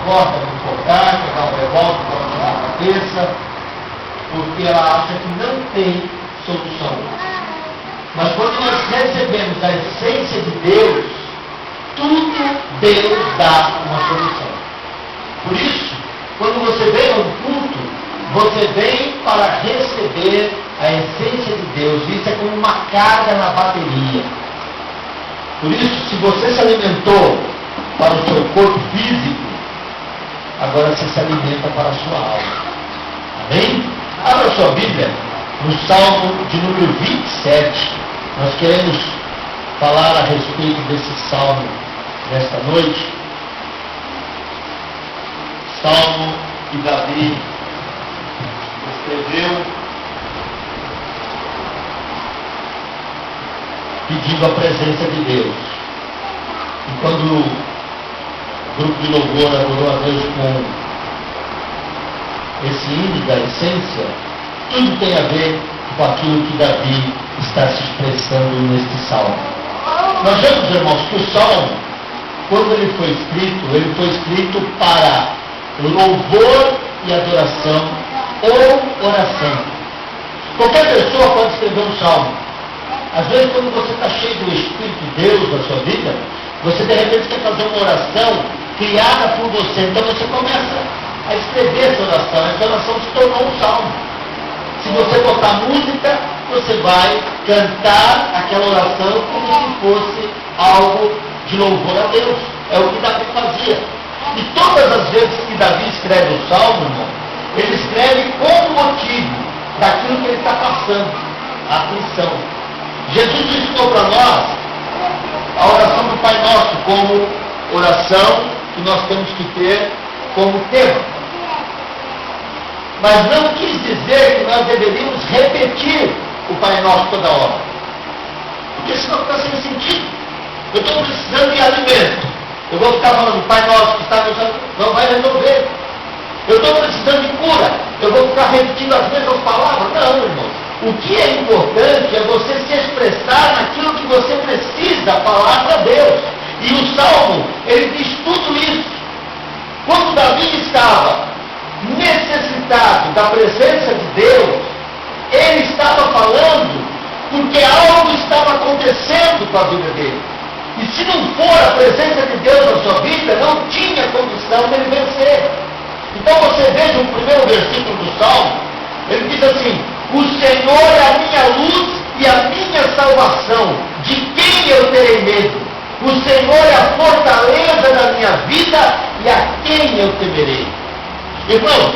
porta para enfocar, pegar o revólver para tirar a cabeça, porque ela acha que não tem solução. Mas quando nós recebemos a essência de Deus, tudo Deus dá uma solução. Por isso, quando você vem ao culto, você vem para receber a essência de Deus. Isso é como uma carga na bateria. Por isso, se você se alimentou para o seu corpo físico, agora você se alimenta para a sua alma. Amém? Abra sua Bíblia no Salmo de número 27. Nós queremos falar a respeito desse salmo nesta noite. Salmo que Davi escreveu pedindo a presença de Deus. E quando o grupo de louvor adorou a Deus com esse hino da essência, tudo tem a ver com aquilo que Davi está se expressando neste salmo. Nós vemos, irmãos, que o salmo, quando ele foi escrito para louvor e adoração ou oração. Qualquer pessoa pode escrever um salmo. Às vezes, quando você está cheio do Espírito de Deus na sua vida, você de repente quer fazer uma oração criada por você. Então você começa a escrever essa oração. Essa oração se tornou um salmo. Se você botar música, você vai cantar aquela oração como se fosse algo de louvor a Deus. É o que Davi fazia. E todas as vezes que Davi escreve o salmo, irmão, ele escreve com o motivo daquilo que ele está passando, a aflição. Jesus ensinou para nós a oração do Pai Nosso como oração que nós temos que ter como tema. Mas não quis dizer que nós deveríamos repetir o Pai Nosso toda hora. Porque senão está sem sentido. Eu estou precisando de alimento. Eu vou ficar falando, Pai Nosso que está no céu, não vai resolver. Eu estou precisando de cura. Eu vou ficar repetindo as mesmas palavras. Não, irmãos. O que é importante é você se expressar naquilo que você precisa falar para Deus. E o Salmo, ele diz tudo isso. Quando Davi estava necessitado da presença de Deus, ele estava falando porque algo estava acontecendo com a vida dele. E se não for a presença de Deus na sua vida, não tinha condição dele vencer. Então você veja o primeiro versículo do Salmo, ele diz assim: o Senhor é a minha luz e a minha salvação, de quem eu terei medo? O Senhor é a fortaleza da minha vida e a quem eu temerei? Irmãos,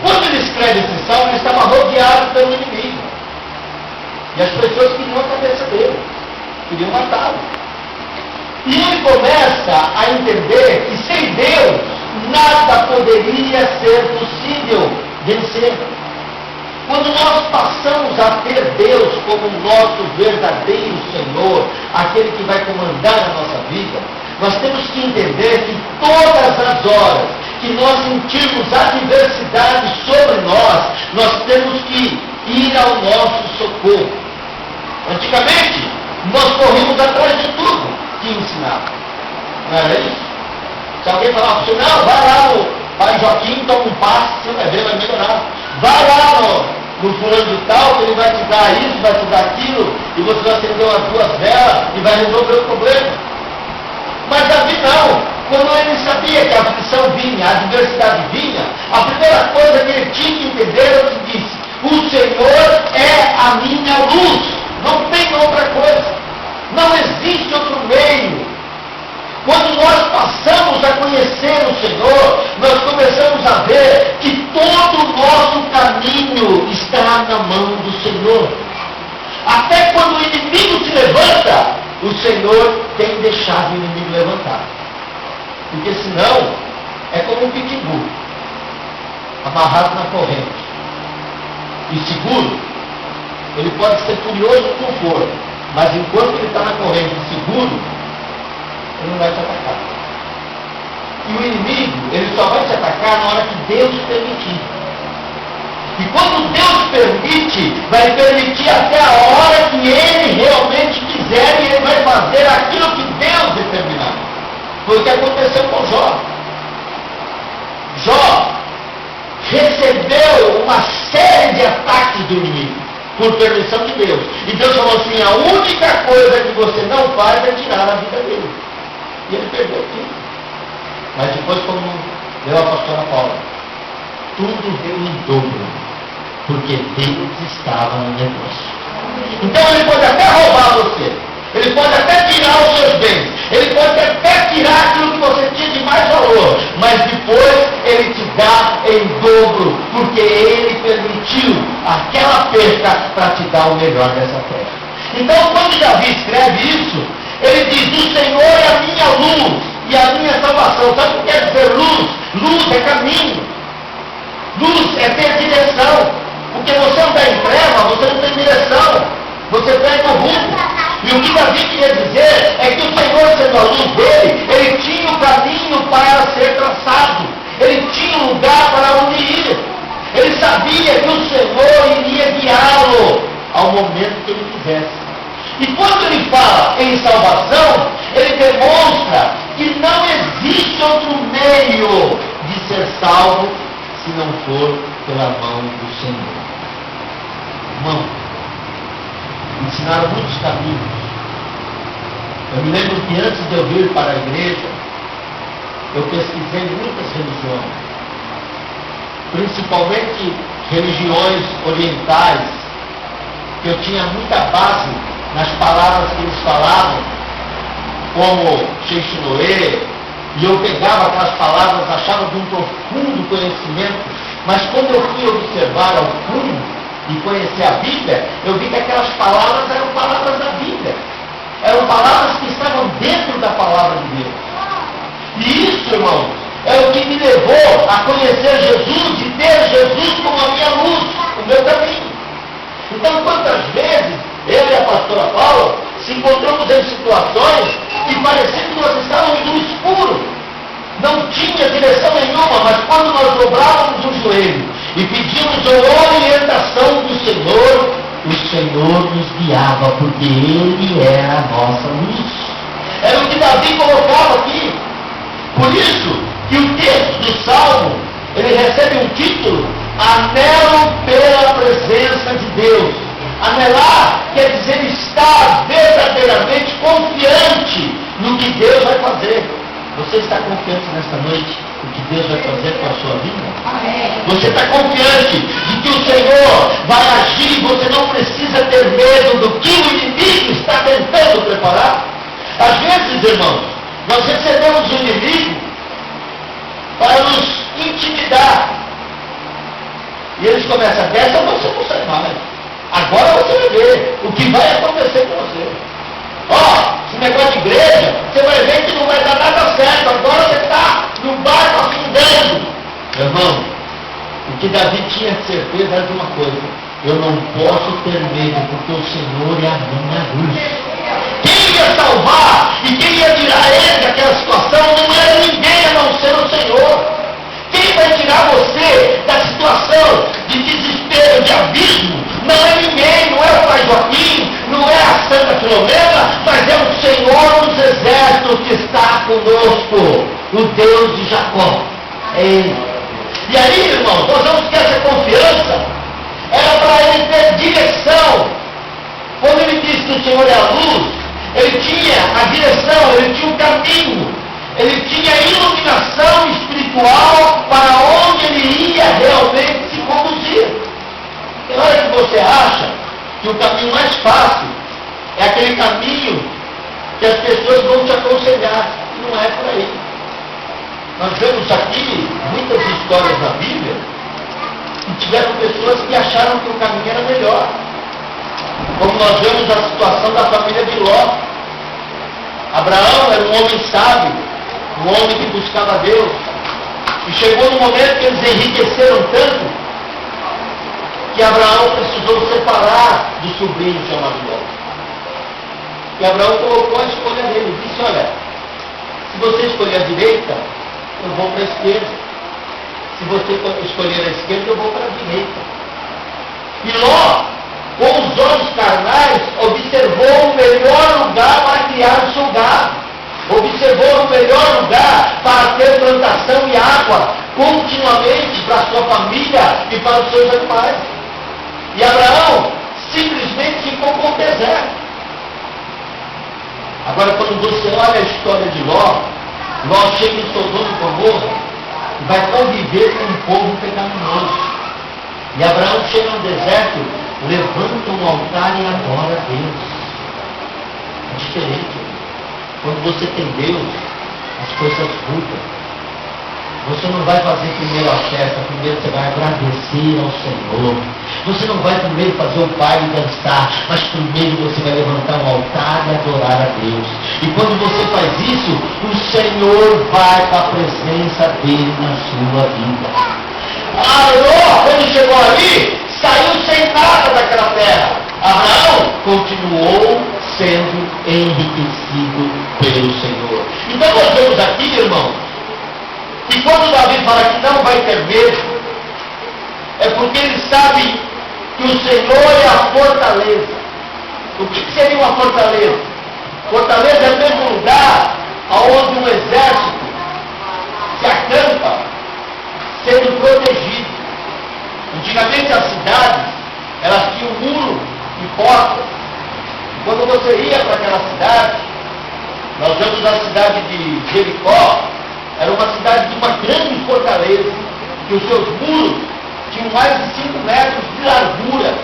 quando ele escreve esse salmo, ele estava rodeado pelo inimigo. E as pessoas queriam a cabeça dele, queriam matá-lo. E ele começa a entender que sem Deus nada poderia ser possível vencer. Quando nós passamos a ter Deus como nosso verdadeiro Senhor, aquele que vai comandar a nossa vida, nós temos que entender que todas as horas que nós sentirmos adversidade sobre nós temos que ir ao nosso socorro. Antigamente, nós corrimos atrás de tudo que ensinava. Não era isso? Se alguém falava para você, não, vai lá no Pai Joaquim, toma um passe, você vai ver, vai melhorar. Vai lá no fulano de tal, que ele vai te dar isso, vai te dar aquilo, e você vai acender umas duas velas e vai resolver o problema. Mas Davi não. Quando ele sabia que a aflição vinha, a adversidade vinha, a primeira coisa que ele tinha que entender era o que disse: o Senhor é a minha luz. Não tem outra coisa. Não existe outro meio. Quando nós passamos a conhecer o Senhor, nós começamos a ver que todo o nosso caminho está na mão do Senhor. Até quando o inimigo se levanta, o Senhor tem deixado o inimigo levantar. Porque senão, é como um pitbull, amarrado na corrente. E seguro, ele pode ser furioso como for, mas enquanto ele está na corrente seguro, ele não vai te atacar. E o inimigo, ele só vai te atacar na hora que Deus permitir. E quando Deus permite, vai permitir até a hora que Ele realmente quiser, e Ele vai fazer aquilo que Deus determinar. Foi o que aconteceu com Jó. Jó recebeu uma série de ataques do inimigo, por permissão de Deus. E Deus falou assim, a única coisa que você não faz é tirar a vida dele. E ele perdeu tudo. Mas depois, como deu a pastora Paula, tudo deu em dobro, porque Deus estava no negócio. Então ele pode até roubar você, ele pode até tirar os seus bens, ele pode até tirar aquilo que você tinha de mais valor, mas depois ele te dá em dobro, porque ele permitiu aquela perca para te dar o melhor dessa terra. Então quando Davi escreve isso, ele diz, o Senhor é a minha luz e a minha salvação. Sabe o que quer dizer luz? Luz é caminho, luz é ter direção. Porque você anda em treva, você não tem direção, você perde o rumo. E o que Davi queria dizer é que o Senhor, sendo a luz dele, ele tinha o caminho para ser traçado, ele tinha um lugar para onde ir. Ele sabia que o Senhor iria guiá-lo ao momento que ele quisesse. E quando ele fala em salvação, ele demonstra que não existe outro meio de ser salvo se não for pela mão do Senhor. Irmão, ensinaram muitos caminhos. Eu me lembro que antes de eu vir para a igreja, eu pesquisei muitas religiões, principalmente religiões orientais, que eu tinha muita base nas palavras que eles falavam, como Sheixinoe, e eu pegava aquelas palavras, achava de um profundo conhecimento, mas quando eu fui observar ao fundo e conhecer a Bíblia, eu vi que aquelas palavras eram palavras da Bíblia, eram palavras que estavam dentro da palavra de Deus. E isso, irmãos, é o que me levou a conhecer Jesus e ter Jesus como a minha luz, o meu caminho. Então, quantas vezes eu e a pastora Paula se encontramos em situações que parecia que nós estávamos no escuro, não tinha direção nenhuma, mas quando nós dobrávamos o joelho e pedíamos a orientação do Senhor, o Senhor nos guiava, porque Ele era a nossa luz. Era o que Davi colocava aqui. Por isso que o texto do Salmo, ele recebe um título, Anelo pela presença de Deus. Anelar quer dizer estar verdadeiramente confiante no que Deus vai fazer. Você está confiante nesta noite o que Deus vai fazer com a sua vida? Você está confiante de que o Senhor vai agir e você não precisa ter medo do que o inimigo está tentando preparar? Às vezes, irmãos, nós recebemos o inimigo para nos intimidar. E eles começam, dessa você não sai mais. Agora você vai ver o que vai acontecer com você. Esse negócio de igreja, você vai ver que não vai dar nada certo. Agora você está no barco afundando. Meu irmão, o que Davi tinha certeza era de uma coisa: eu não posso ter medo, porque o Senhor é a minha luz. Quem ia salvar e quem ia tirar ele daquela situação não era ninguém a não ser o Senhor. Quem vai tirar você da situação de desespero, de abismo, não é ninguém, não é o Pai Joaquim, não é a Santa Filomena, mas é o Senhor dos Exércitos que está conosco, o Deus de Jacó. É Ele. E aí, irmãos, nós vamos ter essa confiança, era para ele ter direção. Quando ele disse que o Senhor é a luz, ele tinha a direção, ele tinha um caminho, ele tinha iluminação espiritual para onde ele ia realmente se conduzir. Tem hora que você acha que o caminho mais fácil é aquele caminho que as pessoas vão te aconselhar. E não é por aí. Nós vemos aqui muitas histórias na Bíblia e tiveram pessoas que acharam que o caminho era melhor. Como nós vemos a situação da família de Ló. Abraão era um homem sábio, um homem que buscava Deus. E chegou no momento que eles enriqueceram tanto que Abraão precisou separar do sobrinho chamado Ló. E Abraão colocou a escolha dele. Disse, olha, se você escolher a direita, eu vou para a esquerda. Se você escolher a esquerda, eu vou para a direita. E Ló, com os olhos carnais, observou o melhor lugar para criar o seu gado. observou o melhor lugar para ter plantação e água continuamente para a sua família e para os seus animais. E Abraão simplesmente ficou com o deserto. Agora, quando você olha a história de Ló chega em Sodoma e Gomorra e vai conviver com um povo pecaminoso. E Abraão chega no deserto, levanta um altar e adora a Deus. É diferente. Quando você tem Deus, as coisas mudam. Você não vai fazer primeiro a festa, primeiro você vai agradecer ao Senhor. Você não vai primeiro fazer o baile e dançar, mas primeiro você vai levantar um altar e adorar a Deus. E quando você faz isso, o Senhor vai com a presença dele na sua vida. Ló, quando chegou ali, saiu sem nada daquela terra. Abraão continuou sendo enriquecido pelo Senhor. Então nós vemos aqui, meu irmão, e quando Davi fala que não vai ter medo, é porque ele sabe que o Senhor é a fortaleza. O que seria uma fortaleza? Fortaleza é o mesmo lugar onde um exército se acampa, sendo protegido. Antigamente as cidades, elas tinham muro e portas. Quando você ia para aquela cidade, nós vemos a cidade de Jericó, era uma cidade de uma grande fortaleza, que os seus muros tinham mais de 5 metros de largura.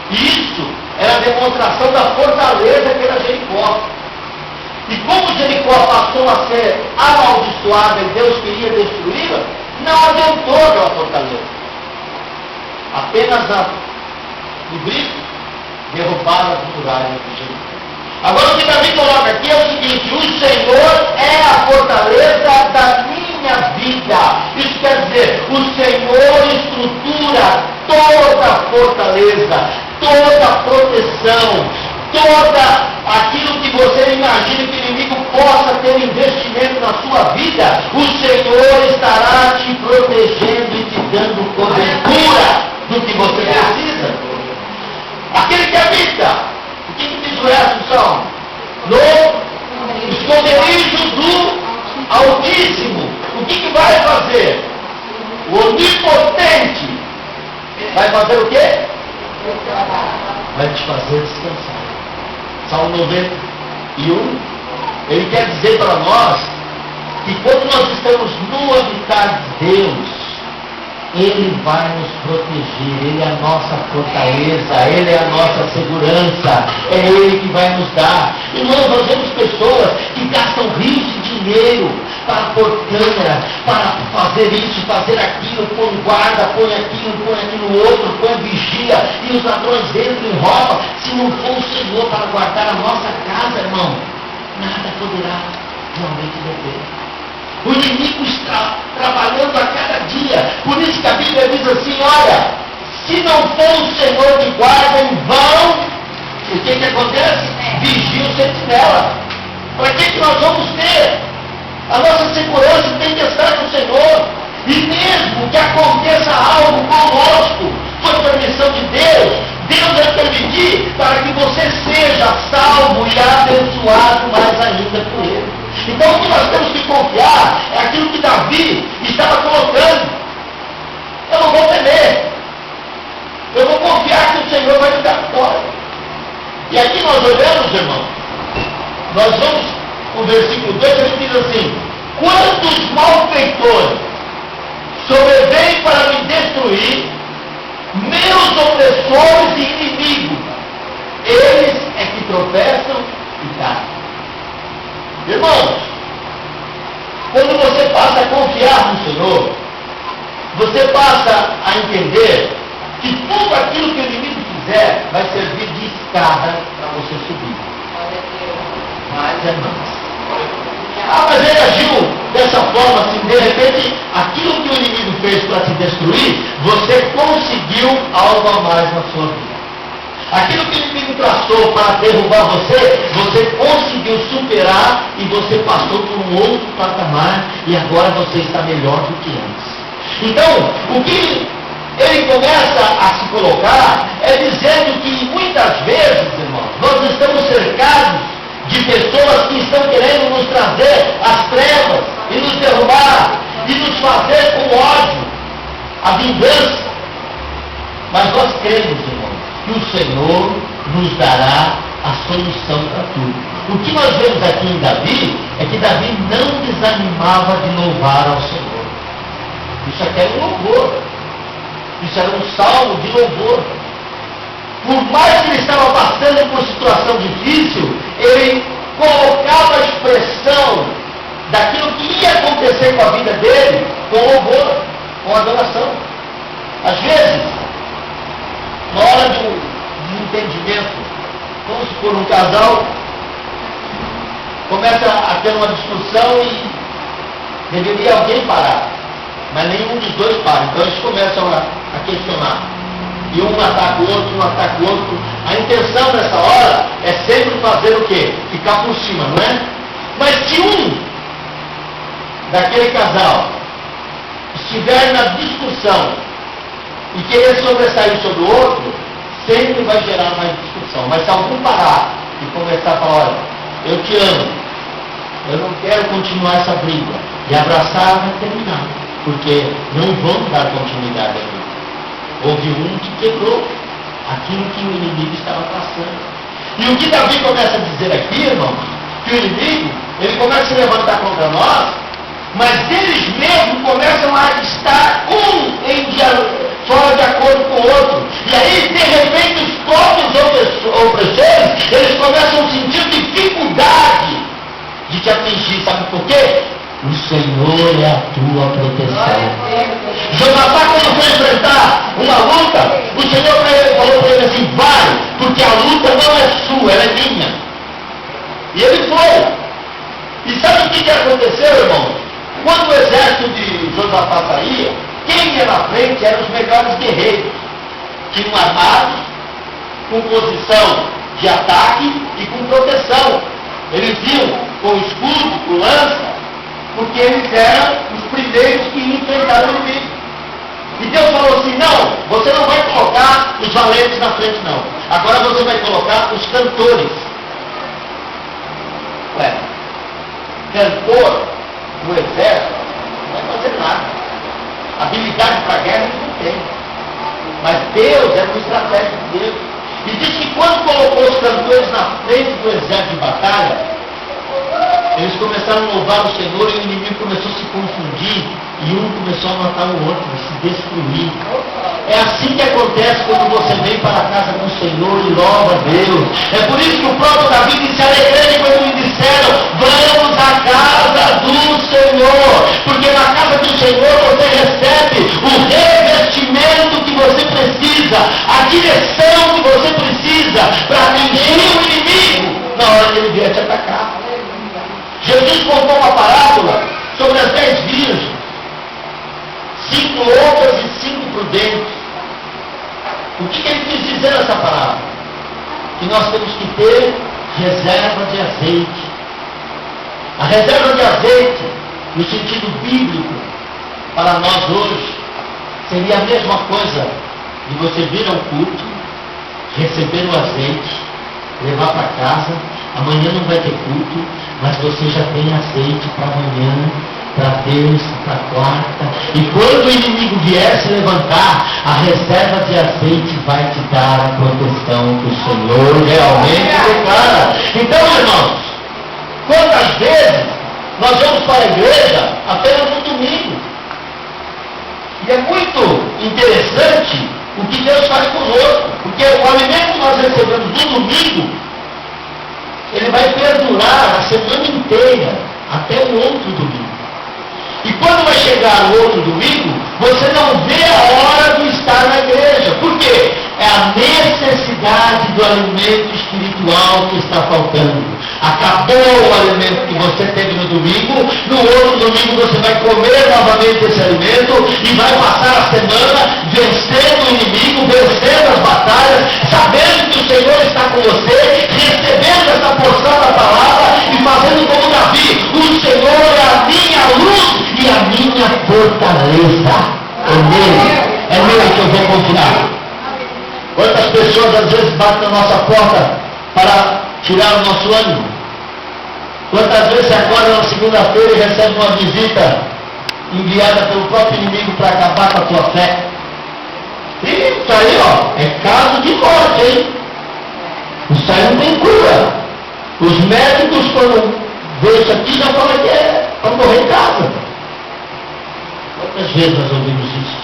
E isso era a demonstração da fortaleza que era Jericó. E como Jericó passou a ser amaldiçoada e Deus queria destruí-la, não adiantou aquela fortaleza. Apenas o grito derrubaram as muralhas de Jericó. Agora o que Davi coloca aqui é o seguinte: o Senhor é a fortaleza da minha vida. Isso quer dizer, o Senhor estrutura toda a fortaleza, toda a proteção, toda aquilo que você imagina que o inimigo possa ter investimento na sua vida. O Senhor estará te protegendo e te dando cobertura do que você precisa. Aquele que habita, o que diz o resto são? No esconderijo do Altíssimo. O que vai fazer? O Onipotente vai fazer o quê? Vai te fazer descansar. Salmo 91, ele quer dizer para nós que quando nós estamos no habitar de Deus, Ele vai nos proteger, Ele é a nossa fortaleza, Ele é a nossa segurança, é Ele que vai nos dar. E nós vemos pessoas que gastam rios de dinheiro para pôr câmera, para fazer isso, fazer aquilo, põe guarda, põe aquilo outro, põe vigia, e os ladrões entram e roubam. Se não for o Senhor para guardar a nossa casa, irmão, nada poderá realmente deter. O inimigo está trabalhando a cada dia. Por isso que a Bíblia diz assim: olha, se não for o Senhor que guarda em vão, o que acontece? Vigia o sentinela. Para que nós vamos ter? A nossa segurança tem que estar com o Senhor. E mesmo que aconteça algo conosco, por permissão de Deus, Deus vai permitir para que você seja salvo e abençoado mais ainda por Ele. Então o que nós temos que confiar é aquilo que Davi estava colocando. Eu não vou temer. Eu vou confiar que o Senhor vai me dar vitória. E aqui nós olhamos, irmão, nós vamos, o versículo 2, ele diz assim: quantos malfeitores sobrevêm para me destruir, meus opressores e inimigos, eles é que tropeçam e caem. Irmãos, quando você passa a confiar no Senhor, você passa a entender que tudo aquilo que o inimigo fizer vai servir de escada para você subir. Mas, irmãos, mas ele agiu dessa forma, assim, de repente, aquilo que o inimigo fez para te destruir, você conseguiu algo a mais na sua vida. Aquilo que o inimigo traçou para derrubar você, você conseguiu superar e você passou por um outro patamar e agora você está melhor do que antes. Então, o que ele começa a se colocar é dizendo que muitas vezes, irmãos, nós estamos cercados de pessoas que estão querendo nos trazer às trevas e nos derrubar e nos fazer com ódio, a vingança. Mas nós cremos, irmão, que o Senhor nos dará a solução para tudo. O que nós vemos aqui em Davi é que Davi não desanimava de louvar ao Senhor. Isso aqui era um louvor. Isso era um salmo de louvor. Por mais que ele estava passando por situação difícil, ele colocava a expressão daquilo que ia acontecer com a vida dele com louvor, com adoração. Às vezes, na hora de um entendimento, vamos supor, um casal começa a ter uma discussão e deveria alguém parar, mas nenhum dos dois para. Então eles começam a questionar. E um ataca o outro, um ataca o outro. A intenção nessa hora é sempre fazer o quê? Ficar por cima, não é? Mas se um daquele casal estiver na discussão e querer sobressair sobre o outro, sempre vai gerar mais discussão. Mas se algum parar e começar a falar, olha, eu te amo, eu não quero continuar essa briga, e abraçar vai terminar, porque não vamos dar continuidade à briga. Houve um que quebrou aquilo que o inimigo estava passando. E o que Davi começa a dizer aqui, irmãos, que o inimigo, ele começa a se levantar contra nós, mas eles mesmos começam a estar fora de acordo com o outro. E aí, de repente, os próprios opressores, eles começam a sentir dificuldade de te atingir. Sabe por quê? O Senhor é a tua proteção. Josafá, quando foi enfrentar uma luta, o Senhor falou para ele assim, vai, porque a luta não é sua, ela é minha. E ele foi. E sabe o que aconteceu, irmão? Quando o exército de Josafá saía, quem ia na frente eram os melhores guerreiros, que iam armados, com posição de ataque e com proteção. Eles iam com escudo, com lança, porque eles eram os primeiros que iam enfrentar o inimigo. E Deus falou assim, não, você não vai colocar os valentes na frente não. Agora você vai colocar os cantores. Ué, cantor no exército não vai fazer nada. Habilidade para guerra ele não tem. Mas Deus é uma estratégia de Deus. E diz que quando colocou os cantores na frente do exército de batalha, eles começaram a louvar o Senhor e o inimigo começou a se confundir e um começou a matar o outro, a se destruir. É assim que acontece quando você vem para a casa do Senhor e louva a Deus. É por isso que o próprio Davi disse, alegrei quando me disseram, vamos à casa do Senhor. Porque na casa do Senhor você recebe o revestimento que você precisa, a direção que você precisa para atingir o inimigo na hora que ele vier te atacar. Jesus contou uma parábola sobre as 10 virgens, 5 loucas e 5 prudentes. O que ele quis dizer nessa parábola? Que nós temos que ter reserva de azeite. A reserva de azeite, no sentido bíblico, para nós hoje, seria a mesma coisa de você vir ao culto, receber o azeite, levar para casa. Amanhã não vai ter culto, mas você já tem azeite para amanhã, para terça, para quarta. E quando o inimigo vier se levantar, a reserva de azeite vai te dar a proteção que o Senhor realmente declara. Então, irmãos, quantas vezes nós vamos para a igreja apenas no domingo? E é muito interessante o que Deus faz conosco, porque o alimento que nós recebemos no domingo, ele vai perdurar a semana inteira, até o outro domingo. E quando vai chegar o outro domingo, você não vê a hora de estar na igreja. Por quê? É a necessidade do alimento espiritual que está faltando. Acabou o alimento que você teve no domingo, no outro domingo você vai comer novamente esse alimento e vai passar a semana vencendo o inimigo, vencendo as batalhas, sabendo que o Senhor está com você, recebendo essa porção da palavra e fazendo como Davi, o Senhor é a minha luz e a minha fortaleza. É nele que eu vou confiar. Quantas pessoas às vezes batem na nossa porta para tirar o nosso ânimo? Quantas vezes você acorda na segunda-feira e recebe uma visita enviada pelo próprio inimigo para acabar com a tua fé? Isso aí, ó, é caso de morte, hein? Isso aí não tem cura. Os médicos, quando vê isso aqui, já falam que é para morrer em casa. Quantas vezes nós ouvimos isso?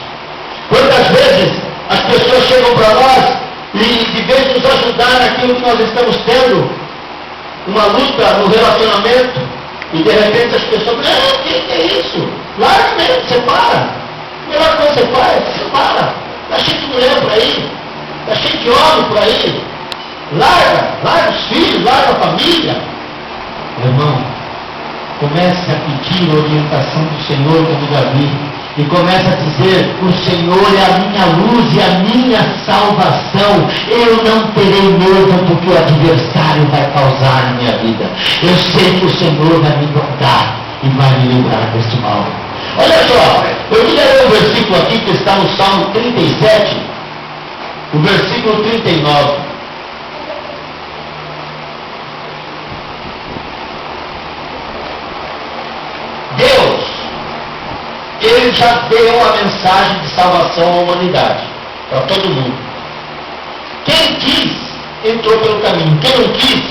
Quantas vezes as pessoas chegam para nós e, de vez de nos ajudar naquilo que nós estamos tendo, uma luta no relacionamento, e de repente as pessoas dizem, o que é isso? Larga mesmo, separa. A melhor coisa que você faz, separa. Está cheio de mulher por aí, está cheio de homem por aí. Larga os filhos, larga a família. Irmão, comece a pedir a orientação do Senhor como Davi. E começa a dizer, o Senhor é a minha luz e a minha salvação. Eu não terei medo do que o adversário vai causar na minha vida. Eu sei que o Senhor vai me guardar e vai me livrar deste mal. Olha só, eu queria ler um versículo aqui que está no Salmo 37, o versículo 39. Deus, Ele já deu a mensagem de salvação à humanidade, para todo mundo. Quem quis, entrou pelo caminho. Quem não quis,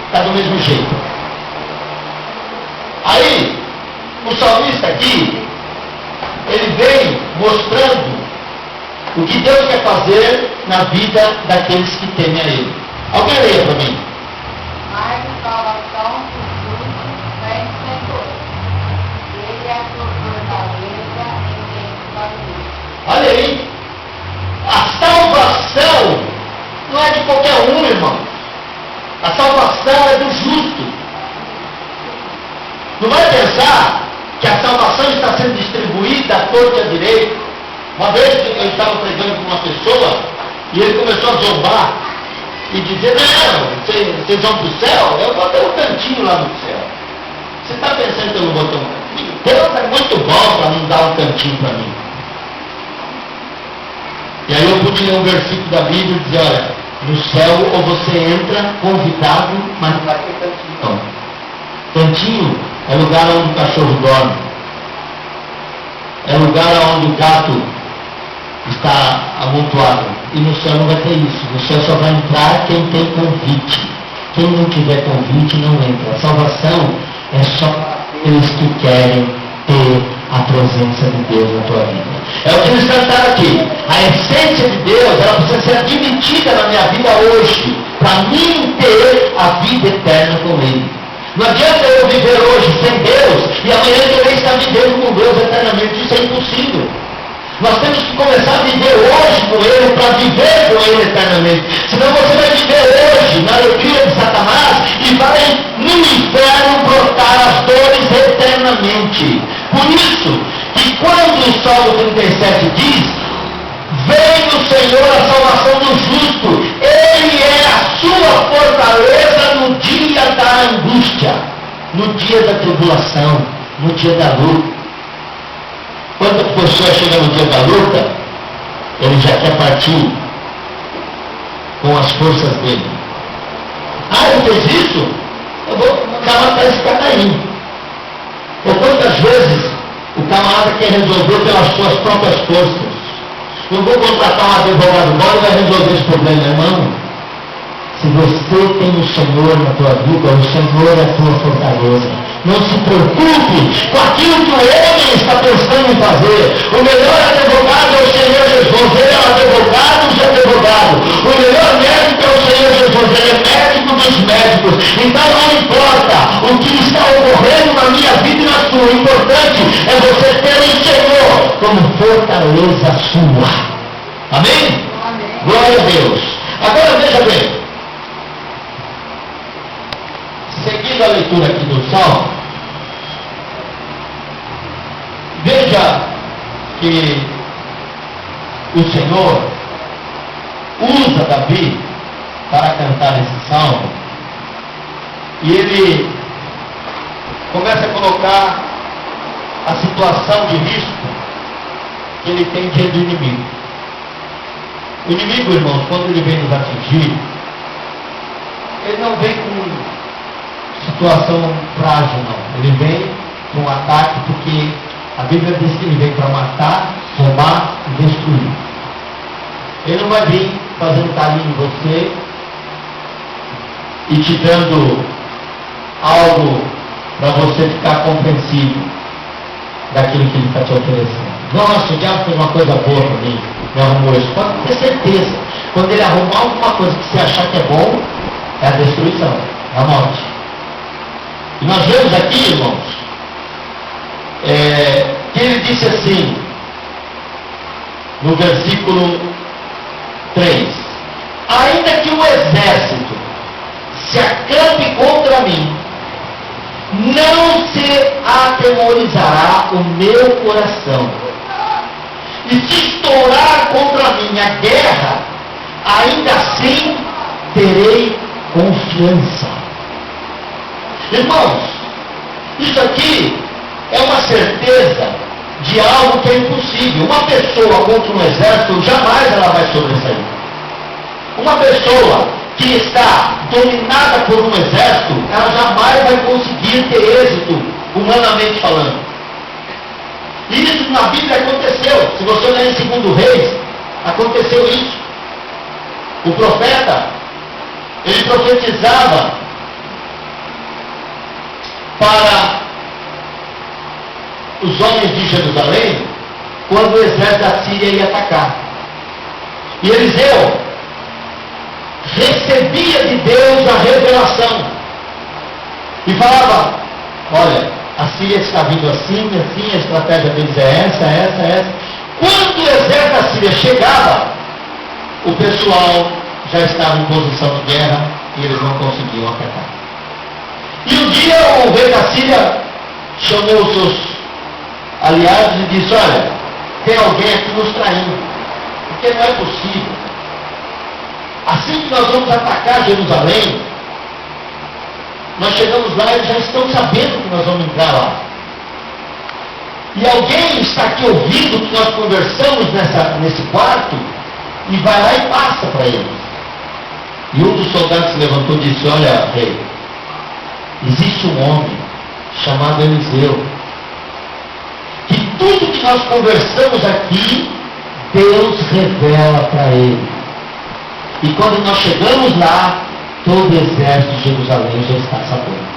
está do mesmo jeito. Aí, o salmista aqui, ele vem mostrando o que Deus quer fazer na vida daqueles que temem a Ele. Alguém leia para mim. Mas a salvação do justo vem do Senhor. Ele é a sua fortaleza em tempos aflitos. Olha aí. A salvação não é de qualquer um, irmão. A salvação é do justo. Não vai pensar que a salvação está sendo distribuída à torta e à direita. Uma vez eu estava pregando com uma pessoa e ele começou a zombar e dizer, não, vocês vão para o céu? Eu vou ter um cantinho lá no céu. Você está pensando que eu não vou ter um cantinho? Deus é muito bom para não dar um cantinho para mim. E aí eu pude ler um versículo da Bíblia e dizer, olha, no céu ou você entra convidado, mas não vai ter cantinho não. Cantinho é lugar onde o cachorro dorme. É lugar onde o gato está amontoado. E no céu não vai ter isso. No céu só vai entrar quem tem convite. Quem não tiver convite não entra. A salvação é só aqueles que querem ter a presença de Deus na tua vida. É o que eles cantaram aqui. A essência de Deus, ela precisa ser admitida na minha vida hoje, para mim ter a vida eterna com Ele. Não adianta eu viver hoje sem Deus e amanhã querer estar vivendo com Deus eternamente. Isso é impossível. Nós temos que começar a viver hoje com Ele para viver com Ele eternamente. Senão você vai viver hoje na alegria de Satanás e vai no inferno brotar as dores eternamente. Por isso, que quando o Salmo 37 diz, vem o Senhor a salvação do justo, Ele é a sua fortaleza no dia da angústia, no dia da tribulação, no dia da luta. Quando a pessoa chega no dia da luta, ele já quer partir com as forças dele. Ele fez isso? Eu vou matar esse camarada. Ou quantas vezes o camarada quer resolver pelas suas próprias forças? Eu vou contratar um advogado bom e vai resolver esse problema, irmão. Se você tem o Senhor na tua vida, o Senhor é a tua fortaleza. Não se preocupe com aquilo que o homem está pensando em fazer. O melhor advogado é o Senhor Jesus. Ele é o advogado dos advogados. O melhor médico é o Senhor Jesus. Ele é médico dos médicos. Então não importa o que está ocorrendo na minha vida e na sua. O importante é você ter o Senhor como fortaleza sua. Amém? Amém. Glória a Deus. Agora veja bem. Seguindo a leitura aqui do Salmo, veja que o Senhor usa Davi para cantar esse salmo e ele começa a colocar a situação de risco que ele tem diante do inimigo. O inimigo, irmãos, quando ele vem nos atingir, ele não vem com situação frágil, não. Ele vem com um ataque porque a Bíblia diz que ele vem para matar, roubar e destruir. Ele não vai vir fazendo carinho em você e te dando algo para você ficar compreensivo daquilo que ele está te oferecendo. Nossa, o diabo fez uma coisa boa para mim, me arrumou isso. Pode ter certeza. Quando ele arrumar alguma coisa que você achar que é bom, é a destruição, é a morte. E nós vemos aqui, irmãos, que ele disse assim, no versículo 3: ainda que o exército se acampe contra mim, não se atemorizará o meu coração. E se estourar contra mim a guerra, ainda assim terei confiança. Irmãos, isso aqui é uma certeza de algo que é impossível. Uma pessoa contra um exército, jamais ela vai sobressair. Uma pessoa que está dominada por um exército, ela jamais vai conseguir ter êxito, humanamente falando. E isso na Bíblia aconteceu. Se você ler em 2 Reis, aconteceu isso. O profeta, ele profetizava para os homens de Jerusalém quando o exército da Síria ia atacar. E Eliseu recebia de Deus a revelação e falava: olha, a Síria está vindo assim, a estratégia deles é essa. Quando o exército da Síria chegava, o pessoal já estava em posição de guerra e eles não conseguiam atacar. E um dia o rei da Síria chamou os seus aliados e disse: olha, tem alguém aqui nos traindo, porque não é possível. Assim que nós vamos atacar Jerusalém, nós chegamos lá e eles já estão sabendo que nós vamos entrar lá. E alguém está aqui ouvindo que nós conversamos nesse quarto e vai lá e passa para eles. E um dos soldados se levantou e disse: olha, rei, existe um homem chamado Eliseu, que tudo que nós conversamos aqui, Deus revela para ele. E quando nós chegamos lá, todo o exército de Jerusalém já está sabendo.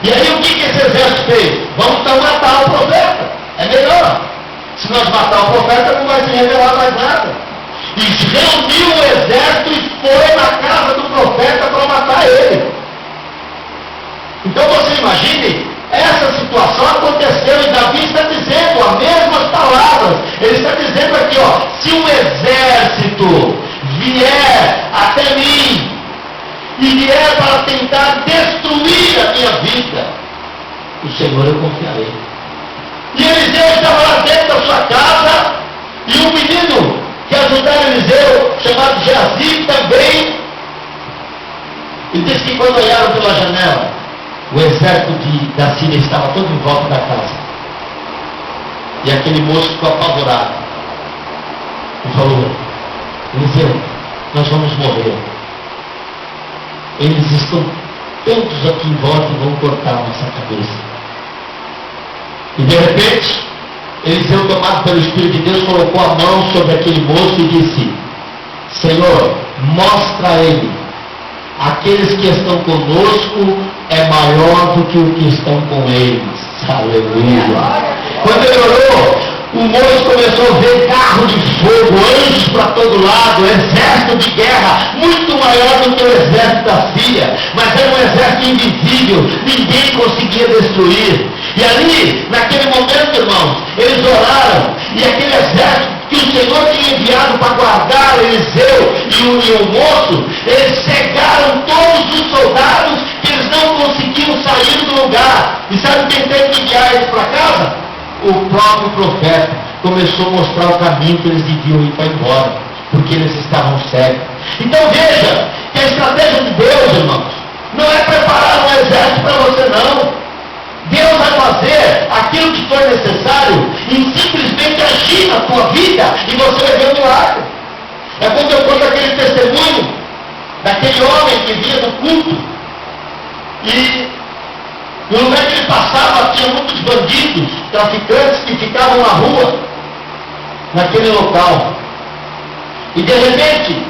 E aí o que esse exército fez? Vamos então matar o profeta. É melhor. Se nós matar o profeta, não vai se revelar mais nada. E reuniu o exército e foi na casa do profeta para matar ele. Então você imagine, essa situação aconteceu e Davi está dizendo as mesmas palavras. Ele está dizendo aqui, ó: se um exército vier até mim e vier para tentar destruir a minha vida, o Senhor eu confiarei. E Eliseu estava lá dentro da sua casa e um menino que ajudava Eliseu, chamado Geazi, também. E diz que quando olharam pela janela, o exército da Síria estava todo em volta da casa. E aquele moço ficou apavorado e falou: Eliseu, nós vamos morrer. Eles estão todos aqui em volta e vão cortar a nossa cabeça. E de repente, Eliseu, tomado pelo Espírito de Deus, colocou a mão sobre aquele moço e disse: Senhor, mostra a ele, aqueles que estão conosco é maior do que os que estão com eles. Aleluia. Quando ele orou, o moço começou a ver carro de fogo, anjos para todo lado, exército de guerra, muito maior do que o exército da Síria, mas era um exército invisível, ninguém conseguia destruir. E ali, naquele momento, irmãos, eles oraram, e aquele exército que o Senhor tinha enviado para guardar Eliseu e o moço, eles cegaram todos os soldados, que eles não conseguiam sair do lugar. E sabe quem teve que guiar eles para casa? O próprio profeta começou a mostrar o caminho que eles deviam ir para embora, porque eles estavam cegos. Então veja que a estratégia de Deus, irmãos, não é preparar um exército para você, não. Deus vai fazer aquilo que for necessário e simplesmente agir na tua vida e você vai ver um milagre. É como eu conto aquele testemunho daquele homem que vinha do culto E no lugar que ele passava tinha muitos bandidos, traficantes que ficavam na rua, naquele local. E de repente,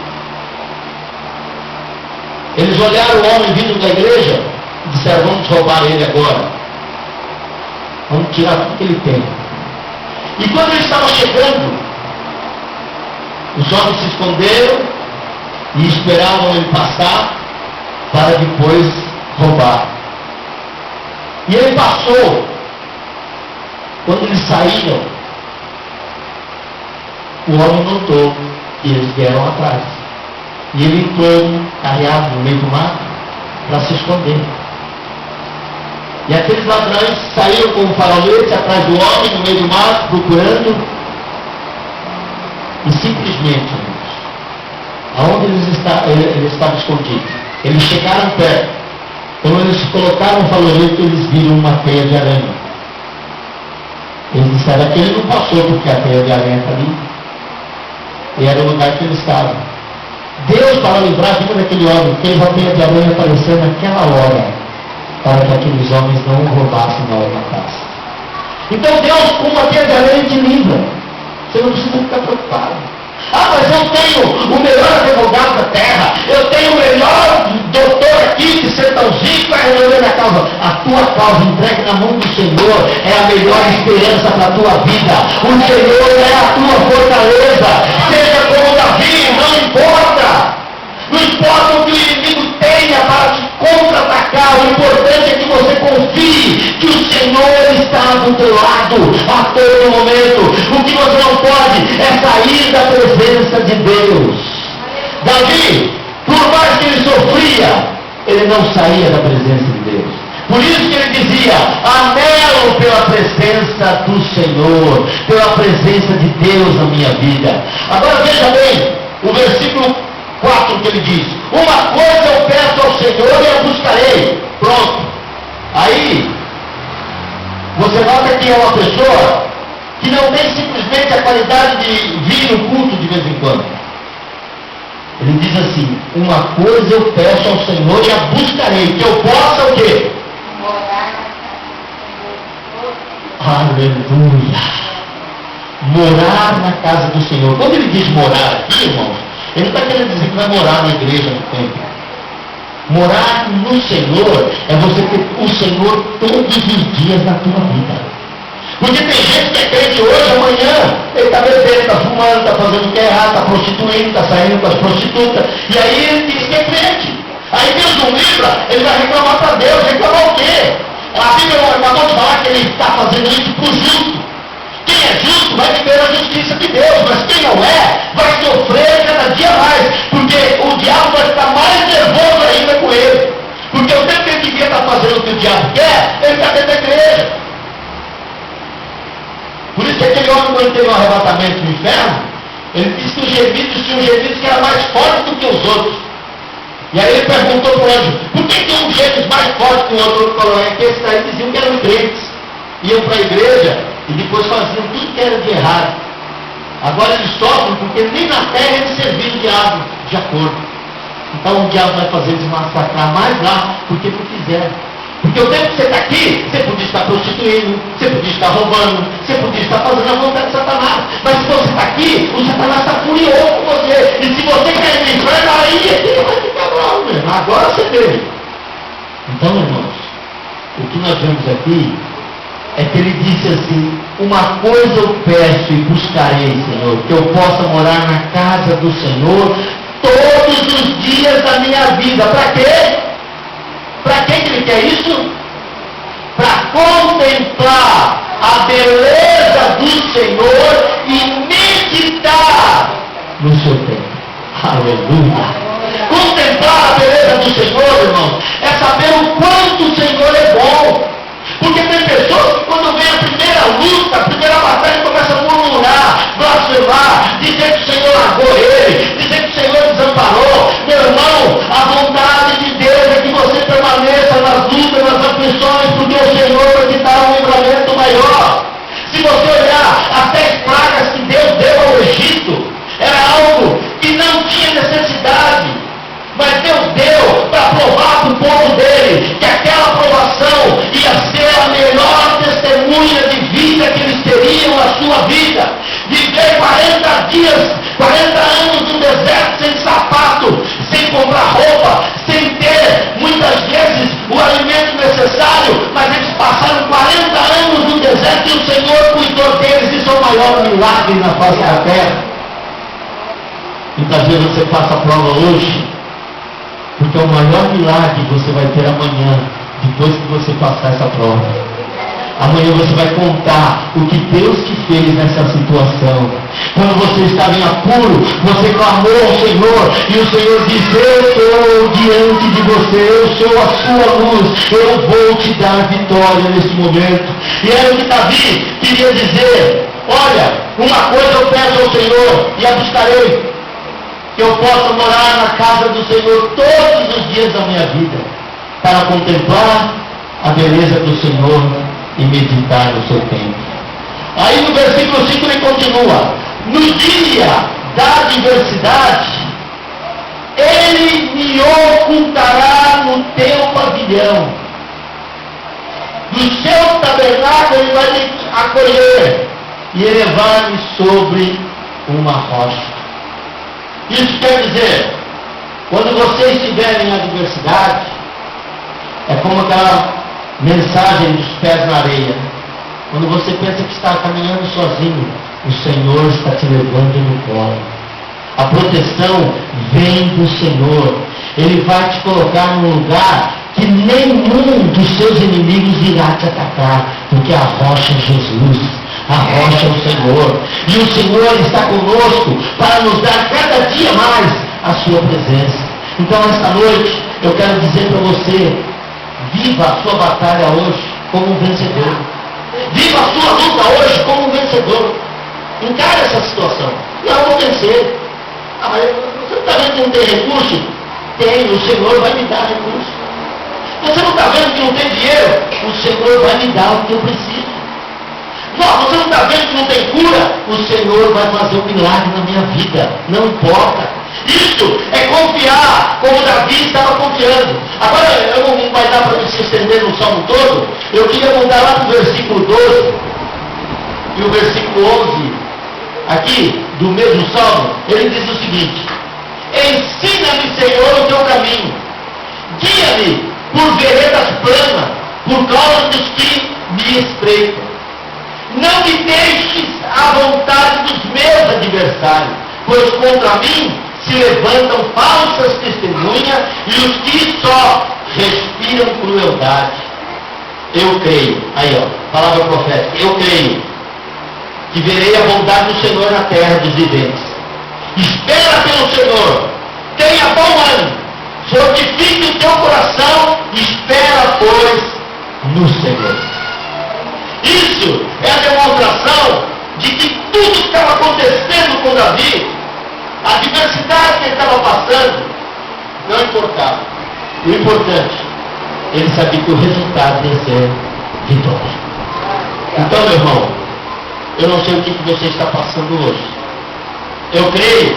eles olharam o homem vindo da igreja e disseram: vamos roubar ele agora. Vamos tirar tudo que ele tem. E quando ele estava chegando, os homens se esconderam e esperavam ele passar para depois roubar. E ele passou. Quando eles saíram, o homem notou que eles vieram atrás. E ele entrou carreado no meio do mato para se esconder. E aqueles ladrões saíram com um farolete atrás do homem no meio do mato, procurando. E simplesmente, aonde ele estava escondido, eles chegaram perto. Quando eles colocaram o farolete, eles viram uma teia de aranha. Eles disseram: aquele não passou porque a teia de aranha está ali. E era o lugar que ele estava. Deus, para livrar a vida daquele homem, fez a teia de aranha aparecer naquela hora, para que aqueles homens não o roubassem na outra casa. Então Deus, com uma teia de aranha, te livra. Você não precisa ficar preocupado. Ah, mas eu tenho o melhor advogado da terra, eu tenho o melhor doutor aqui de Sertãozinho para resolver minha causa. A tua causa entregue na mão do Senhor é a melhor esperança para a tua vida. O Senhor é a tua fortaleza. Seja como Davi, não importa. Não importa o que o inimigo tenha para te contra-atacar, o importante é que você confie que o Senhor está do teu lado a todo momento. O que você não pode é sair da presença de Deus. Davi, por mais que ele sofria, ele não saía da presença de Deus. Por isso que ele dizia: anelo pela presença do Senhor, pela presença de Deus na minha vida. Agora veja bem, o versículo 4 que ele diz: uma coisa eu peço ao Senhor e a buscarei. Pronto. Aí, você nota que é uma pessoa que não tem simplesmente a qualidade de vir no culto de vez em quando. Ele diz assim: uma coisa eu peço ao Senhor e a buscarei, que eu possa o quê? Aleluia. Morar na casa do Senhor. Quando ele diz morar aqui, irmãos, ele não está querendo dizer que vai morar na igreja no templo. Morar no Senhor é você ter o Senhor todos os dias na tua vida. Porque tem gente que é crente hoje, amanhã, ele está bebendo, está fumando, está fazendo o que é errado, está prostituindo, está saindo com as prostitutas, e aí ele diz que é crente. Aí Deus não livra, ele vai reclamar para Deus. Reclamar o quê? A Bíblia acabou de falar que ele está fazendo isso por justo. Quem é justo vai viver a justiça de Deus, mas quem não é, vai sofrer cada dia mais, porque o diabo vai ficar mais nervoso ainda com ele. Porque o tempo que ele devia estar fazendo o que o diabo quer, ele está dentro da igreja. Por isso que aquele homem, quando teve um arrebatamento no inferno, ele disse que os gemidos tinham gemidos que eram mais fortes do que os outros. E aí ele perguntou para o anjo: por que um gemidos mais forte que o outro? Ele falou: é que esses aí diziam que eram crentes, iam para a igreja e depois faziam tudo que era de errado. Agora eles sofrem porque nem na terra eles serviram o diabo de acordo. Então o diabo vai fazer eles massacrar mais lá porque não quiseram. Porque o tempo que você está aqui, você podia estar prostituindo, você podia estar roubando, você podia estar fazendo a vontade de Satanás. Mas se você está aqui, o Satanás está furioso com você. E se você cair no inferno, aí ele vai ficar bravo mesmo. Agora você vê. Então, irmãos, o que nós vemos aqui é que ele disse assim: uma coisa eu peço e buscarei, Senhor, que eu possa morar na casa do Senhor todos os dias da minha vida. Para quê? Para que ele quer isso? Para contemplar a beleza do Senhor e meditar no seu templo. Aleluia! Contemplar a beleza do Senhor, irmãos, é saber o quanto o Senhor é bom. Porque tem pessoas que quando vem a primeira luta, a primeira batalha, começam a murmurar, blasfemar, dizer que o Senhor largou ele, dizer que o Senhor desamparou. Meu irmão, a vontade de Deus é que você permaneça nas lutas, nas aflições, porque o Senhor vai te dar um livramento maior. Se você olhar as 10 pragas que Deus deu ao Egito, era algo que não tinha necessidade, mas Deus deu para provar para o povo dele que aquela aprovação ia ser a melhor testemunha de vida que eles teriam na sua vida. Viver 40 dias, 40 anos no deserto sem sapato, sem comprar roupa, sem ter muitas vezes o alimento necessário, mas eles passaram 40 anos no deserto e o Senhor cuidou deles. Isso é o maior milagre na face da terra. Muitas vezes você passa a prova hoje, porque é o maior milagre que você vai ter amanhã, depois que você passar essa prova. Amanhã você vai contar o que Deus te fez nessa situação. Quando você estava em apuro, você clamou ao Senhor, e o Senhor disse: eu estou diante de você, eu sou a sua luz, eu vou te dar vitória nesse momento. E era o que Davi queria dizer: olha, uma coisa eu peço ao Senhor, e a buscarei, que eu possa morar na casa do Senhor todos os dias da minha vida, para contemplar a beleza do Senhor e meditar no seu templo. Aí no versículo 5 ele continua: no dia da adversidade, ele me ocultará no teu pavilhão, do seu tabernáculo ele vai me acolher e elevar-me sobre uma rocha. Isso quer dizer, quando você estiver em adversidade, é como aquela mensagem dos pés na areia. Quando você pensa que está caminhando sozinho, o Senhor está te levando no colo. A proteção vem do Senhor. Ele vai te colocar num lugar que nenhum dos seus inimigos irá te atacar, porque a rocha é Jesus, a rocha é o Senhor, e o Senhor está conosco para nos dar cada dia mais a sua presença. Então esta noite eu quero dizer para você: viva a sua batalha hoje como um vencedor. Viva a sua luta hoje como um vencedor. Encare essa situação. Eu vou vencer. Mas você não está vendo que não tem recurso? Tem, o Senhor vai me dar recurso. Você não está vendo que não tem dinheiro? O Senhor vai me dar o que eu preciso. Não, você não está vendo que não tem cura? O Senhor vai fazer um milagre na minha vida. Não importa. Isso é confiar, como Davi estava confiando. Agora, eu não vai dar para se estender no salmo todo. Eu queria mudar lá para o versículo 12 e o versículo 11, aqui do mesmo salmo. Ele diz o seguinte: ensina-me, Senhor, o teu caminho, guia-me por veredas planas, por causa dos que me espreitam. Não me deixes à vontade dos meus adversários, pois contra mim se levantam falsas testemunhas e os que só respiram crueldade. Eu creio, aí ó, palavra profética, eu creio que verei a bondade do Senhor na terra dos viventes. Espera pelo Senhor, tenha bom ânimo, fortifique o teu coração, espera, pois, no Senhor. Isso é a demonstração de que tudo que estava acontecendo com Davi, a adversidade que ele estava passando, não importava. O importante, ele sabia que o resultado ia ser vitória. Então, meu irmão, eu não sei o que você está passando hoje. Eu creio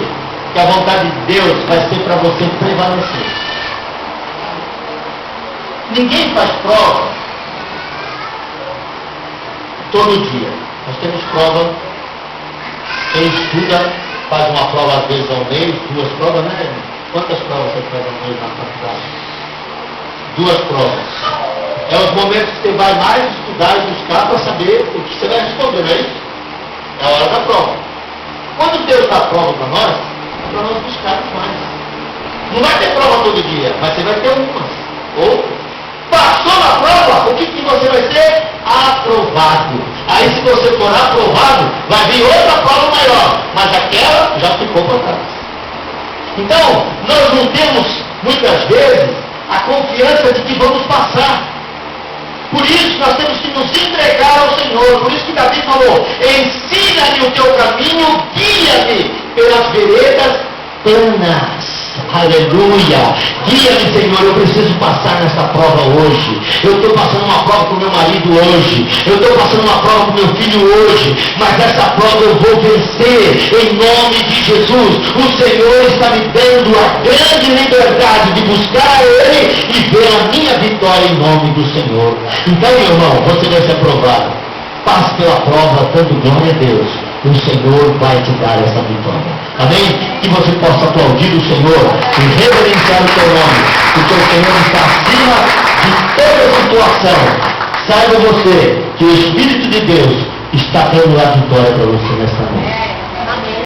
que a vontade de Deus vai ser para você prevalecer. Ninguém faz prova todo dia. Nós temos prova. Quem estuda faz uma prova às vezes ao mês, 2 provas, né? Quantas provas você faz ao mês na faculdade? 2 provas. É os momentos que você vai mais estudar e buscar para saber o que você vai responder, não é isso? É a hora da prova. Quando Deus dá prova para nós, é para nós buscarmos mais. Não vai ter prova todo dia, mas você vai ter algumas. Outras. Passou na prova, o que você vai ser? Aprovado. Aí se você for aprovado, vai vir outra prova maior, mas aquela já ficou para trás. Então, nós não temos, muitas vezes, a confiança de que vamos passar. Por isso nós temos que nos entregar ao Senhor. Por isso que Davi falou: ensina-me o teu caminho, guia-me pelas veredas planas. Aleluia. Guia-me, Senhor, eu preciso passar nessa prova hoje. Eu estou passando uma prova com meu marido hoje. Eu estou passando uma prova com meu filho hoje. Mas essa prova eu vou vencer em nome de Jesus. O Senhor está me dando a grande liberdade de buscar Ele e ver a minha vitória em nome do Senhor. Então, meu irmão, você vai ser aprovado. Passe pela prova dando glória a Deus. O Senhor vai te dar essa vitória. Amém? Que você possa aplaudir o Senhor e reverenciar o teu nome. Porque o Senhor está acima de toda situação. Saiba você que o Espírito de Deus está dando a vitória para você nessa noite.